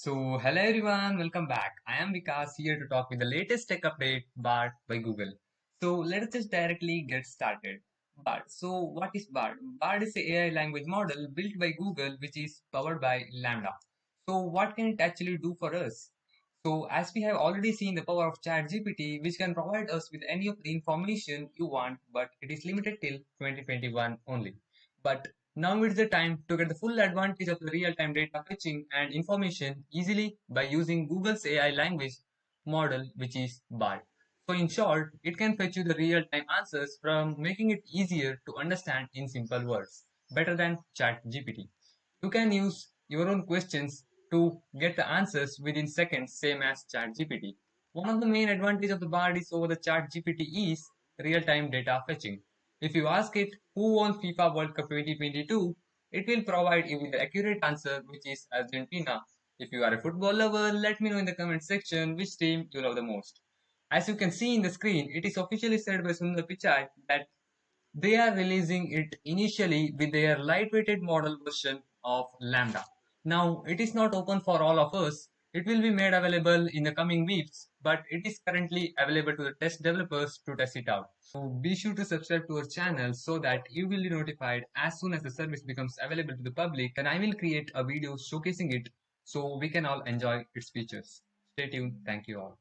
Hello everyone, welcome back. I am Vikas here to talk with the latest tech update, BART by Google. Let us just directly get started. BART. What is BART? BART is a AI language model built by Google which is powered by Lambda. What can it actually do for us? As we have already seen the power of ChatGPT, which can provide us with any of the information you want, but it is limited till 2021 only. But now is the time to get the full advantage of the real-time data fetching and information easily by using Google's AI language model, which is BART. In short, it can fetch you the real-time answers from making it easier to understand in simple words, better than ChatGPT. You can use your own questions to get the answers within seconds, same as ChatGPT. One of the main advantages of the BART is over the ChatGPT is real-time data fetching. If you ask it who won FIFA World Cup 2022, it will provide you with the accurate answer, which is Argentina. If you are a football lover, let me know in the comment section which team you love the most. As you can see in the screen, it is officially said by Sundar Pichai that they are releasing it initially with their lightweighted model version of Lambda. Now, it is not open for all of us. It will be made available in the coming weeks, but it is currently available to the test developers to test it out. Be sure to subscribe to our channel so that you will be notified as soon as the service becomes available to the public, and I will create a video showcasing it so we can all enjoy its features. Stay tuned. Thank you all.